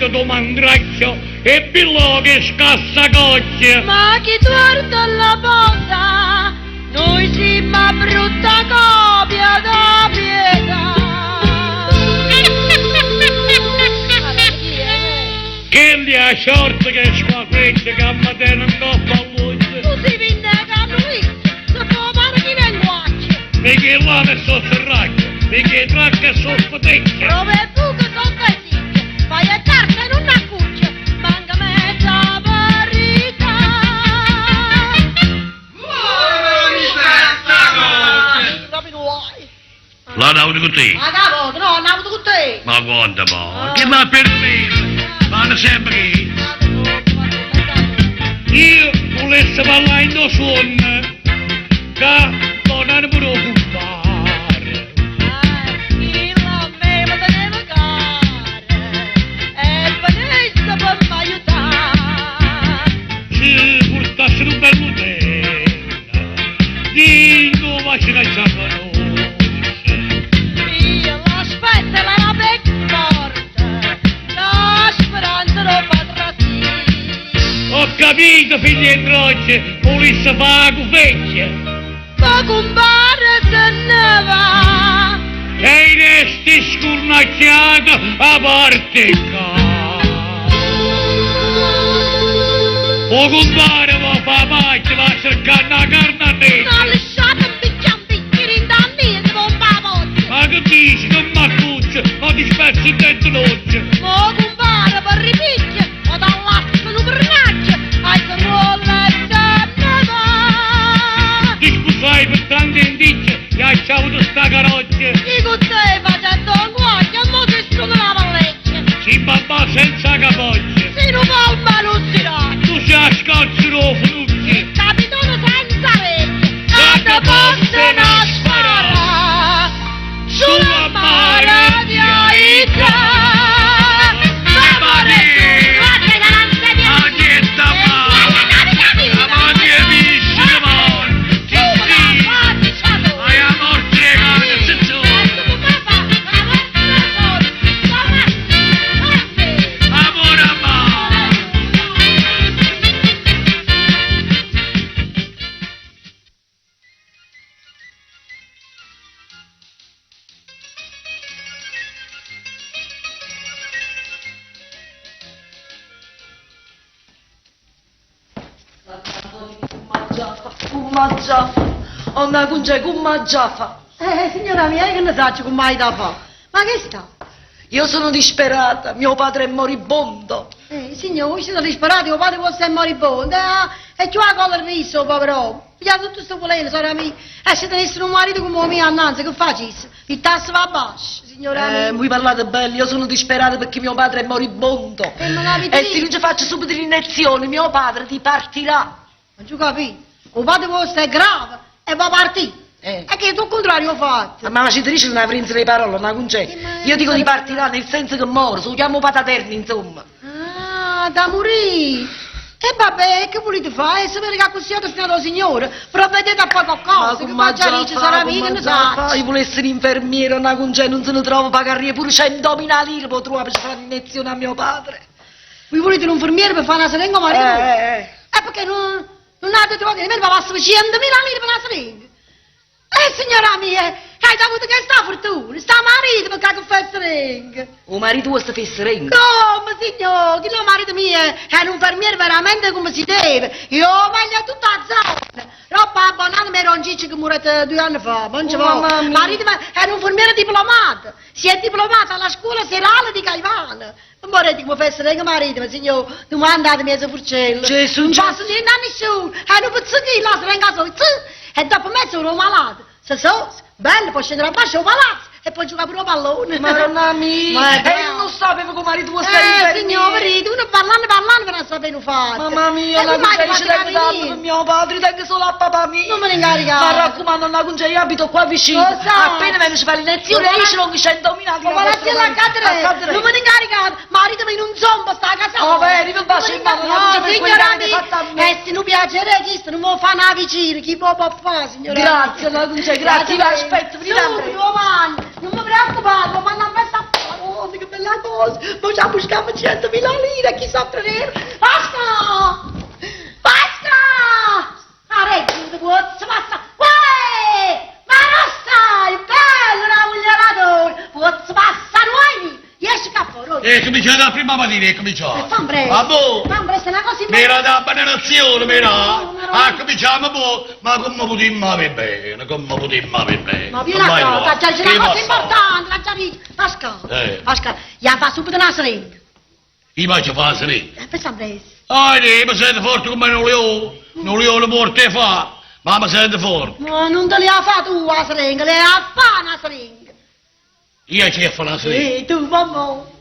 marito tuo mandraccio e pillo che scassa coccia. Ma chi guarda la porta, noi siamo brutta copia da pietà. Che li ha short che squafreccia che a mattina un coppa a luce. Tu si vindeca a lui, se può fare chi ne guaccia. Perché l'uomo è sotto il raggio, perché tracca sotto tecchia. Dove è tu che confessicchia, fai a carta e non accuccia, manca mezza verità. Dove vuoi? L'ho avuto con te. Ma cavolo, no, non ho avuto con te. Ma quanto po'? Che va per me? Fanno sempre che io volessi parlare in tuo suono, che non ne preoccupare. Chi la me lo teneva care, e benissimo per mi aiutare. Se portassero un bel modello, dico ma ci cacciavano. Io l'aspetto e la becco morta, la speranza non fa tratti. Ho capito, figlietto oggi, volessi fare la vecchia. Ma compare se ne va. E resti scurnacchiato a parte qua. O compare va a fare parte, va a cercare una carne nera. Non lasciate un bicchiere in danni, non va voce. Ma che dici, che m'accuccia, ma ti spezzi dentro l'occhio. Ma compare per ripicchia, o dall'acqua non pernaccia, ai che vuole se ne va. Ti scusai per tante indizie, e hai avuto sta caroggia. Chi con te facendo un guaglio, e mo ti struga la valleccia. Si babà senza capoccia. Si non fa un malo stirato. Tu sei a scozzero frutti. Capitano senza vecchia, a te possono sparare sulla mare di Aita. Amore tu, guarda che non sei più. Ma che sta male? Ma che visci, ma che hai a morte le cane, se tu. Amore a mano. Gumaggiafa,onna conce gumaggiafa. Signora mia, che ne saccio con mai da fa? Ma che sta? Io sono disperata, mio padre è moribondo. Signore, voi siete disperati, mio padre vostro è moribondo, e ci va a cogliere il riso, povero. Pigliate tutto sto volere, sorella mia, e se tenessero un marito come mio annanzi, che facessi? Il tasso va a basso, signora mia. Voi parlate bene, io sono disperata perché mio padre è moribondo. Ma l'avete E detto? se non ci faccio subito l'iniezione, mio padre ti partirà. Non ci capisco. Il padre vostro è grave e va a partire. E che tu al contrario fatto? Ma la citrice non avrà le parole, una concè. ma- Io dico di partirà nel senso che muore, lo chiamo pataterni, insomma. Ah, da morire. E vabbè, che volete fare? Se vede che così è destinato al Signore, provvedete a fare qualcosa, che faccia dice sarà mia che ne sa. Io volessi essere infermiere, una concè, non se ne trova pagare pure 100.000 lire per trovare per fare l'iniezione a mio padre. Voi volete un infermiere per fare una serenga marito? Perché non avete trovato nemmeno per passare 100.000 lire per una serenga? Signora mia, hai avuto questa fortuna, sta marito per che fa serenga. O marito vuoi fare serenga? Come signore, che il marito mio è un infermiere veramente come si deve. Io voglio tutta la zona. Roba abbonata mi roncicci che muore 2 anni fa. Non ci mamma mia. marito è un infermiere diplomato. Si è diplomato alla scuola serale di Caivano. Non vorrei come fa serenga marito, ma signore, non mandatemi a furcello. Gesù, non posso dire a nessuno. È un pezzettino, la serenga solo. E dopo me sono malato. Se so, bello, poi scendere a basso, palazzo. E poi giocare pure a pallone. Madonna mia! Ma è E bravo. io non sapevo che marito vuoi stare infermiere. Signore, uno parlando per non sapere fare. Mamma mia, la concei ci tengo tanto per mio padre, tengo solo a papà mio. Non me ne incaricare. Ma raccomando, una concei, io abito qua vicino. Lo so. Appena vengo a fare l'iniezione, io ce l'ho 100.000 Ma la zia la cadere, non me ne incaricare. Marito in un zombo sta a casa. Oh, vedi, mi bacio in mano, No, signora fatta a me. mia, se non piace regista, non mi fa una vicina, chi può fare, signora? Grazie, la concei, grazie, io aspetto, Subito, domani, non mi preoccupare, ma non mi sta. cosa, che bella cosa. Ma già buschiamo 100.000 lire, chissà ottenere. Basta! Basta! Arreggio, tu vuoi, basta. Uè! Ma non stai, bello, una mugliaradora. Vuoi, basta, nuovi. Esci capo, E cominciate la prima mattina, e cominciate. Fambre. A boh! Fambre, se una cosa in Mira da benedizione, mira! Ah, cominciamo boh! Ma come potremmo avere bene? Come potremmo avere bene? Ma vieni là, già c'è una cosa importante, la già lì. Pascal. Pascal, gli fa subito una seringa. Io faccio fare la seringa. Per Fambre. Ah, ma siete forti come un leone. Un leone morte fa. Ma mi siete forti. Ma non te le ha fatto tu la seringa, le ha fatto una seringa. Io ci faccio la seringa. Tu, mamma.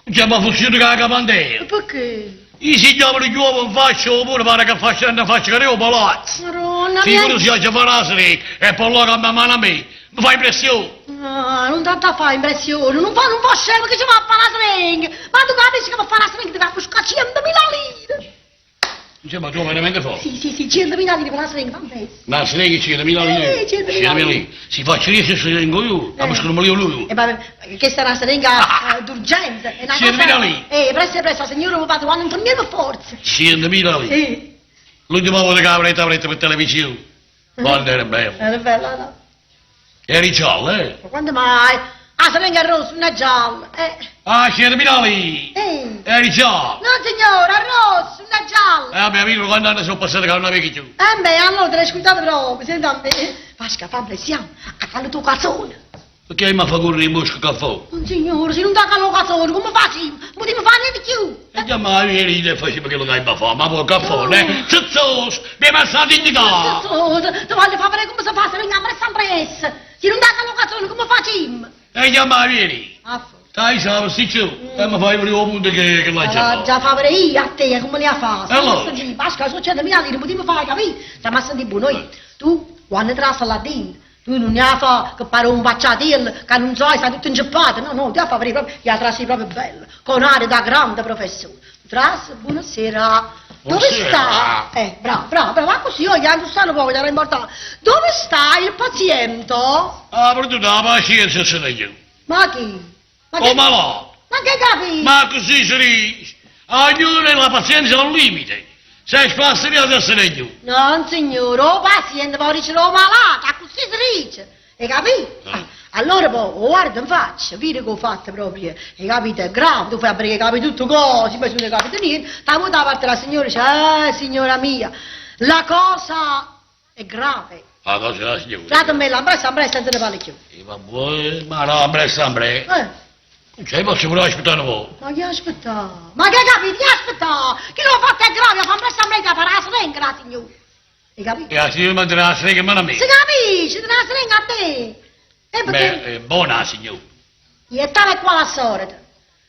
C'è ma funziona con la capandera. Perché? I signori di uomo faccio oppure pare che faccio una faccia che io palazzo. Maronna, Sicuro si faccia fare la seringa e poi là che mi mano a me. Mi fa impressione. No, non tanto fa impressione, non fa scemo che ci va a fare la seringa. Ma tu capisci che va a fare la seringa, ti va a buscare 100.000 lire. Insomma, tu veramente forte. Sì, 100.000 lire per la seringa, Fambre. Ma se lei che 100.000 lire, 100.000 lire, si faccia riesce se vengo io, ma non mi lui. E vabbè, questa è una seringa d'urgenza. È una 100.000 lire. Presto, signore, mi fate un infermiere per forza. 100.000 lire. L'ultima volta che avrete per televisione. Quando era bello. Era bella, no? Eri giallo, Ma quando mai? Ah, seringa è rossa, non è gialla. Ah, 100.000 lire. Eri giallo. No, signore, è rossa, non è gialla. Vabbè, amico, quando anni sono passate che non avevi più. Beh, allora te l'hai ascoltato proprio, senti a me. Pasca, Fambre, siamo a fare il tuo cazzone. Perché mi fa correre in bosco caffè? Non signore, se non dà callo cazzone, come faccio? Non potevo fare niente più. E già mai ieri le facevo che lo dai a fare, ma poi caffè, ne? Zizzos, mi ha messo la dignità. Ti voglio fare vedere come si fa, se non mi sempre essa. Se non dà callo cazzone, come facciamo? E già mai ieri. Dai, sa, sì, ciò. E mi fai prima punto che l'hai già. Già fa vedere io a te, come le ha fatto. Allora? Pasca, sono 100.000 lire, non potevo fare, capito? Stiamo a sentire buono. Tu, quando trassa là dentro, tu non ne ha fa che pare un baciatello, che non sai, sta tutto ingeppato. No, ti ha fa vedere proprio, gli ha trassi proprio bello. Con aria da grande professore. Trassa, buonasera. Dove sta? Bravo, ma così io gli stanno poco, gli era importante. Dove sta il paziente? Ah, per tutta la pazienza se ne io. Ma chi? Oh, ma là. Ma che capisci? Ma così si dice. Ognuno la pazienza ha un limite. Se spassa via adesso ne io. Non signore, o paziente può dicere lo malato, così si dice. Hai capito? Allora poi, guarda in faccia, vedi che ho fatto proprio, hai capito? È grave, tu fai perché capi tutto così, poi non hai capito niente. Stavo da parte la signora dice, signora mia, la cosa è grave. La cosa è la signora. Datemi l'ambressa, senza ne parli più. Ma vuoi? Ma no, ambressa. Cioè, posso pure aspettare un po'. Ma che aspetta? Ma che capito? Che aspetta? Chi l'ha fatto è grave, fa ambressa per la seringa, la signora. Hai capito? E la signora manderà la seringa in mano a me. Si capisce, te la seringa a te. E perché? Beh, è buona la signora. E tale qua la solita.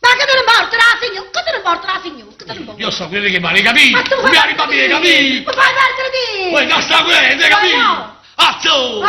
Ma che te ne importa la signora? Che te ne importa la signora? Che te ne importa? Io so quello che male, capì? Ma tu Mi hai bambini, capì? Ma fai perdere te! Poi non sta quello, capì? no. Azzo!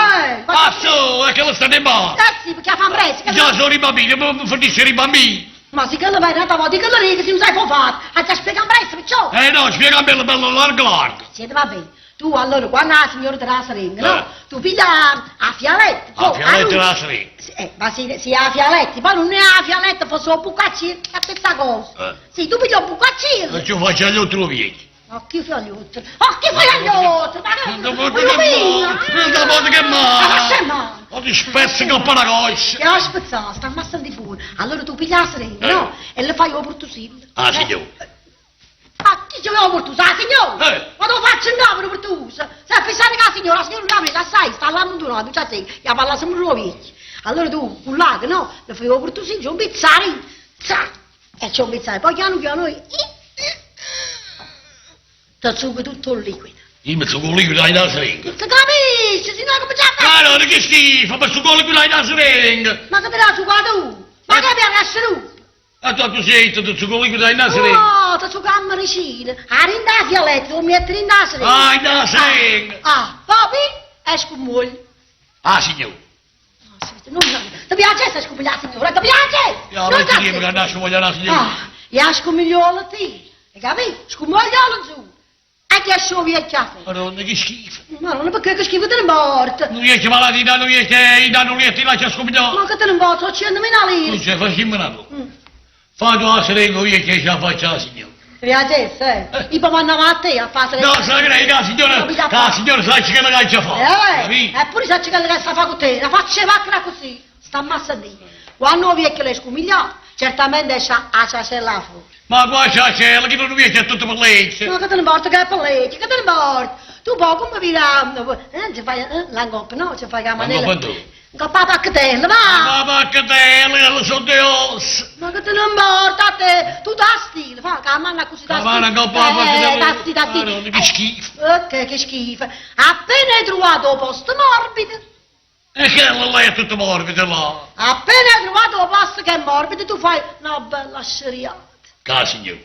Azzo! E che lo state male? Sì, perché fa presto. Già sono i bambini, mi fornisce i bambini. Ma se che lo vai in realtà, di che lo riga, se non sai come fare. A te spiega presto, perciò. No, spiega bello largo. Siete va bene. Tu allora, quando la signora te la seringa, no? Tu piglia a fialetta. A fialetta la seringa. Ma sì, a fialetti, poi non è a fialetta, fosse un bucacino, è la stessa cosa. Sì, tu piglia un bucacino. E ci faccio gli altri vieti. Oh, chi fa gli altri? Oh, chi fa gli altri? Ma che... Non posso che male. Ho di spezzi che per la coscia. E ho spezzato, sta massa di buono. Allora tu piglia la seringa, no? E le fai un portusino. Ah, signore. Ma chi ci vuole portusa, signore? Ma lo faccio in camera portusa. Se pensate che la signora non la sai, sta là non tu, no, tu sai, gli ha parlato sempre lo vecchio. Allora tu, un lago, no? Le fai un portusino, c'è un pizzare, e c'è un pizzare, poi piano piano, ti zucchi tutto il liquido. Io mi zucco il liquido da seringa. Non si capisce, se no come c'è a fare? Ma no, che schifo, mi zucco il liquido da seringa. Ma che te l'ha zuccato tu? Ma che abbiamo lasciato? A tu sei, ti zucco il liquido da seringa. No, ti zucca a maricina. A rinda fialetta, lo metti in da seringa. Ah, in da seringa. Papi, esco con moglie. Ah, signore. Non ti piace essere scopigliata, signora? Ti piace? Ja, ma ti dico che nasce voglio la signora. Ja, scomigliolo te. Hai capito? Scomigliolo giù. Hai ti esce un vecchiato. Madonna, che schifo. Ma non è perché che schifo te ne morte. Non riesci malati, non riesci, non riesci, lascia scompiare. Ma che te ne morte, ho 100.000 Tu lire. c'è, facciamo una cosa. Fate una serengo io che ce la faccia la signora. Reagesse, I poi mandava a te a fare... No, sa che la signora sa che la caccia fa. Eppure sa che la sta fa con te, la faccia vacca così. Sta ammassa di. Quando non vecchio le scumigliato, certamente esce a cacella fuori. Ma qua c'è la che non riesce a tutto per lei. Ma che te ne morte, che è per lei, che te ne morte. Tu poi come vira... ci fai l'angoppa, no? Ci fai la manella. L'angoppa tu? Con la pacchetella, va! Ma pacchetella, lo so di osso. Ma che te ne importa a te? Tu da stile, fa, che la manna così da La stile. manna con la pacchetella. Da stile. Madonna, che schifo. Che schifo. Appena hai trovato un posto morbido, E che lei è tutto morbido là. appena hai trovato un posto che è morbido, tu fai una bella sceriata. Che signora.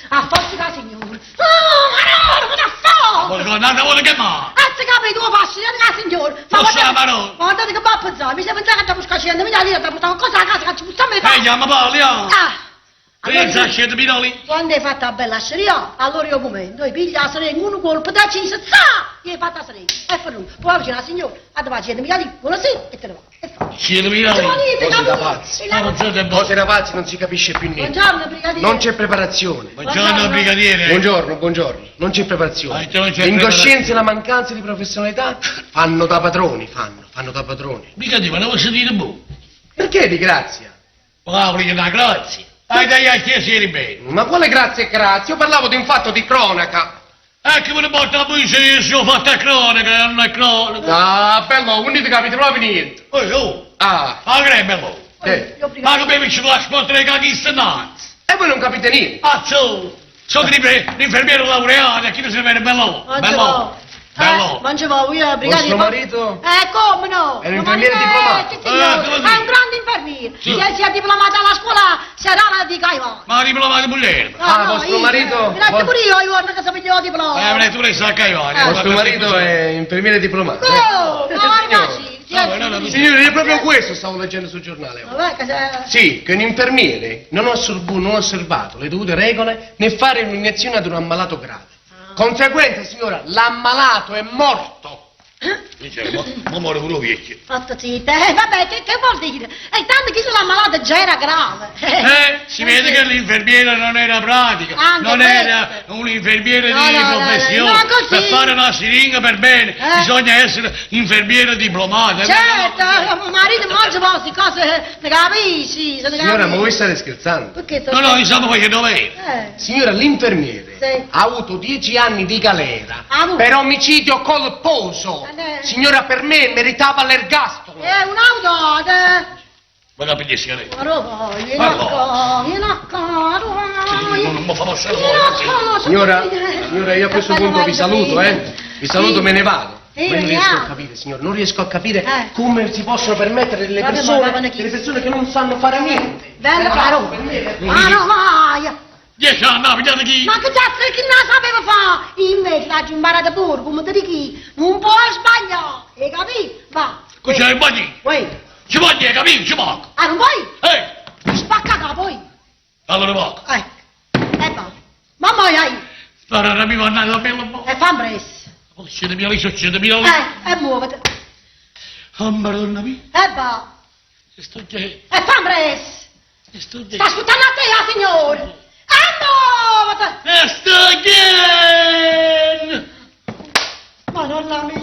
A forza da signore. Oh, Marone, ma da fa? Ma non vuole che ma. Azzi capito, tu passi, da signore. Forse la Marone. Guardate che va a pensare, mi stai pensando che ti busca 100.000 lire, ti portavo cosa a casa che ci possiamo fare? Chiama parli, ah. Pensa a Allora, 100.000 lì. quando hai fatto la bella sceria, allora io come? Noi piglia la seringa, un colpo da cinese, e hai fatto la seringa. E finito. Poi vicino alla signora, a dove 100.000 lire, buonasera, e te ne va. E fa. 100.000 lì. Cose da pazzi. Cose da pazzi, non si capisce più niente. Buongiorno, brigadiere. Non c'è preparazione. Buongiorno, brigadiere. Buongiorno. Non c'è Ma preparazione. non c'è L'incoscienza e la mancanza di professionalità fanno da padroni, fanno da padroni. Mica dico, non posso dire boh. Perché di grazia? Ma perché da grazie. Dai, a chiesere bene. Ma quale grazia e grazia? Io parlavo di un fatto di cronaca. Ecco me ne porta la polizia, se ho fatto cronaca, non è cronaca. Ah, bello, quindi ti capite proprio niente. Oh, Ah, che è bello. Io Ma brigadiere. che bevi ci la sporta le cagiste nanzi. e voi non capite niente. Azzo, sono l'infermiere laureato, chi si vede bello. Bello. Bello. Mangiavo io, brigadiere. Vostro marito? Come no? È un Mio infermiere marito diplomato? sì, signore. Come È dire? un grande infermiere. Sì. Lei si è diplomato alla scuola serale di Caivano. Ma diplomato muller. Vostro marito? Grazie pure io che sapevo diploma. Tu lei sa che io. Vostro marito è infermiere diplomato. Oh, ma Signore, è proprio questo stavo leggendo sul giornale. Vabbè, che c'è... Sì, che un infermiere non ha osservato le dovute regole né fare un'iniezione ad un ammalato grave. Conseguenza, signora, l'ammalato è morto. Ma muore pure vecchio. Fatto zitta. Vabbè, che vuol dire? E tanto che se l'ammalato già era grave. Si vede che l'infermiere non era pratica, Anche non questo. era un infermiere No, di no, no, professione. no, così. Per fare una siringa per bene bisogna essere infermiere diplomato. Certo, mio marito mangia queste cose, ne capisci? Se ne Signora, ma capisci. voi state scherzando? Perché No, no, stiamo facendo bene. Signora, l'infermiere Sì. ha avuto 10 anni di galera Ha avuto. per omicidio colposo. Signora, per me meritava l'ergastolo. Un'auto, Ma capisci lei? Non mi fa passare Signora, io a questo punto vi saluto, Vi saluto, me ne vado. Sì, Ma io non riesco a veniamo. capire, signora, non riesco a capire Eh. come si possono permettere delle Guarda, persone, ma chi? delle persone che non sanno fare niente. Bello caro. Ah no, vai. 10 anni, pigliate chi? Ma che cazzo che non sapeva fare? Invece la giumbara pure, come te dici, non può sbagliare, hai capito? Va. Qui c'è il bagno. Uè, Ci voglio, capito? Ci manco. ah non vuoi? Ehi, Spacca da poi. allora manco. E va. Mamma hai, Spara la mia mannata la bella boh. e fa un press. 100.000 lì, 100.000 lì. E muovete. Oh, madonna mia. E va. Sto che... E fa un press. Sto che... Sta aspettando a te, signore. E muovete. Sto che... Madonna mia,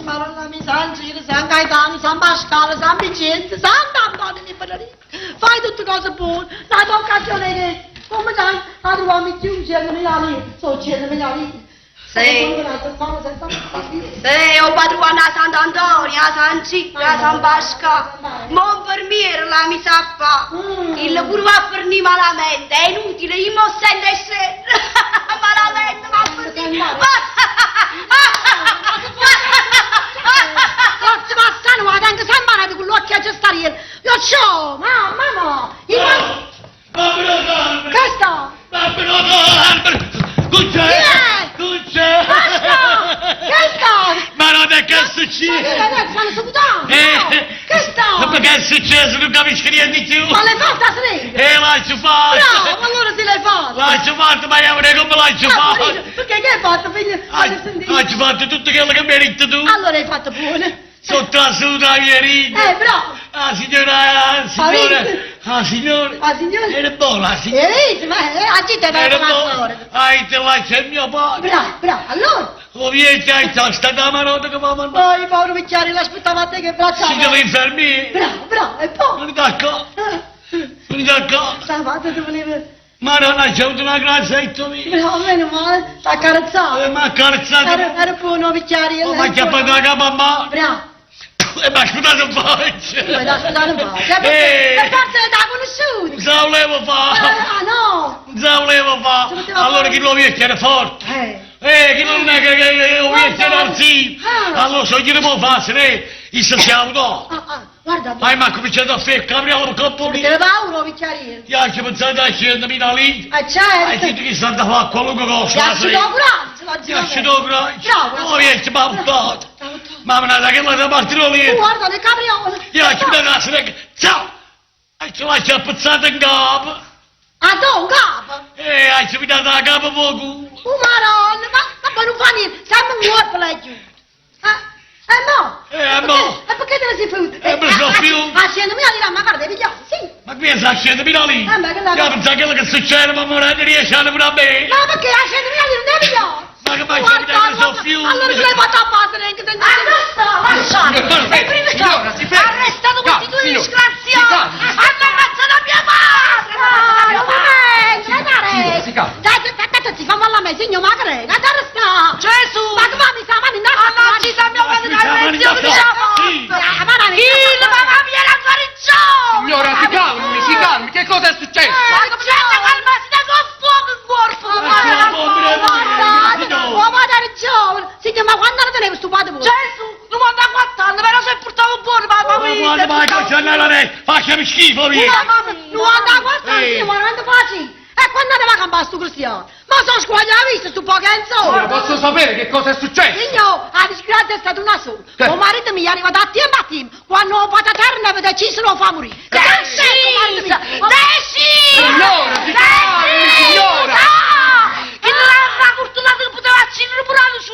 San Giro, San Gaetano, San Pasquale, San Vicente, Sant'Antonio di Benedetto. Fai tutte cose buone, dai l'occasione che, come sai, a trovarmi più 100.000 lire, sono 100.000 lire. Sì, ho padrona a Sant'Antonio, a San Cicco, a San Pasquale. Mon fermiere la mi sa fa. Il pure va a fornire malamente, è inutile, io mo sento e sento. Malamente va a fornire. Forse passano, ma anche se imparate con l'occhio a gestare, io c'ho, mamma, che sta? Cuccia! Basta! Che sta? Ma non è che succede? Stanno subitando! Che sta? Ma che è successo? Non capisco niente più. Ma l'hai fatta a seringa? L'hai fatto. Bravo, allora se l'hai fatta. L'hai fatto, ma io non come l'hai fatto. Perché che hai fatto, figlio? Hai fatto tutto quello che mi hai detto tu. Allora hai fatto buone. Sotto la suda mia rita. Bravo. Ah, signora, signore. Ah, signore. Ah, signore. Era buona, signora. Ma a te te Era la buona. Ah, te la c'è il mio padre. Bravo, allora. Ovviamente hai stata la nota che mi ha mandato. Poi, povero vecchiario, l'aspettava a te che bracciava. Signore infermiere. Bravo, e poi? Non d'accordo. Non d'accordo. Stavolta ti volevo... Ma non hai avuto una grazia in tuo mio. Bravo, meno male, t'ha carezzato. Ma accarezzato. Era buono vecchiario. Ma che ha fatto la capa a mano. Bravo. E mi ha sputato un po'. Poi da aspettare un po'. Eh. Per forza l'ha conosciuto. Non se la volevo fare. Ah, no. Non se la volevo fare. Allora chi lo vecchio era forte. Chi non è che lo vecchio era arzino. Allora se glielo può fare, il siamo Guarda. ma ha cominciato a fare capriolo per colpo Te mio. ne paura, vecchiario. Ti ha anche pensato a 100.000 lì. Certo. Hai detto che sta da fare qualunque cosa. Ti ha asciugato coraggio, Ti ha asciugato coraggio. Bravo. Oh, vecchio, ma buttato. Mamma mia, che la partita lì. Guarda, le capriole. Io ho chiuso la sera. Ciao! Hai ce l'hai appezzato in capo. Ah, tu, un capo. Hai ci dato la capo poco. Oh, maronna, ma non fa niente. Siamo un corpo laggiù. No. No. E perché te ne sei futo? Me sono più. A 100.000 lire, ma guarda, vediamo, sì. Ma qui sta scendendo lì. Ma che la... Io penso quello che succede, ma non riesce a pure a me. Ma perché a 100.000 lire non devi io? Ma che mai capita che sono più? Allora tu l'hai fatto a battere anche te. Signora, si fermi. Arrestano questi due Signora, disgraziati! Hanno ammazzato mia madre! Si calma. Dai, si fa male a me, signor Magre. Dai, arresta. Gesù! Ma che mi sta mano in Ammazzi da mia madre Sì, alla lezione di sì. Il mamma mia la guarigione! Signora, si calmi, che cosa è successo? Calmasi da con fuoco in corpo! Oh, ma hai ragione. Signor, ma quando ne tenevo stupato voi? Gesù! 94 anni, però se portavo buono, mamma mia! Ma che c'è nella rete? Facciami schifo, via. 94 anni, 40 quasi. E quando ne va a campare sto cristiano? Ma sono squagliato, visto sto poco Signora, posso sapere che cosa è successo? Signor, la disgrazia è stata una sola. Mio marito mi è arrivato a tempo a tempo. Quando ho fatto terra aveva deciso non fa morire. Signora, che non aveva fortunato che poteva accendere pure la luce.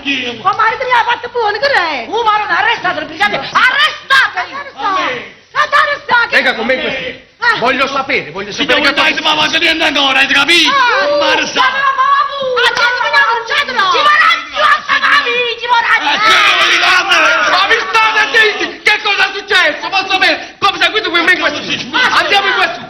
Mio marito mi ha fatto buono, che è? Ma non arrestate, brigate! Arrestate! Venga con me in questo. Voglio sapere Ti che devo cosa dare, ma vado niente ancora, hai capito? Ma lo sa. Ma mi state a dire che cosa è successo? Posso sapere? Come seguite con me in questo? Andiamo in questo.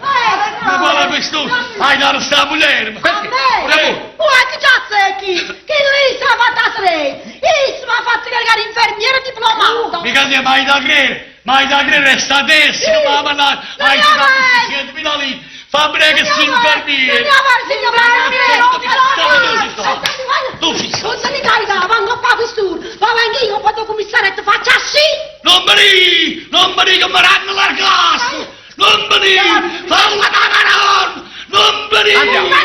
Ma guarda questo, hai dato sta mulher. Perché? Che cazzo è chi? Che lui si è fatto a tre? Io mi ha fatto caricare infermiere diplomato. Mica ti mai da credere, mai da credere, sta adesso, mamma mia, hai dato 600.000 lì. Fa bene che si infermiere. Non se ne carica, vanno qua questo. Ma vengo io, poi dopo commissaretto faccia sì. Non mi che mi ranno la casa. Non mi fa una camarone. Non mi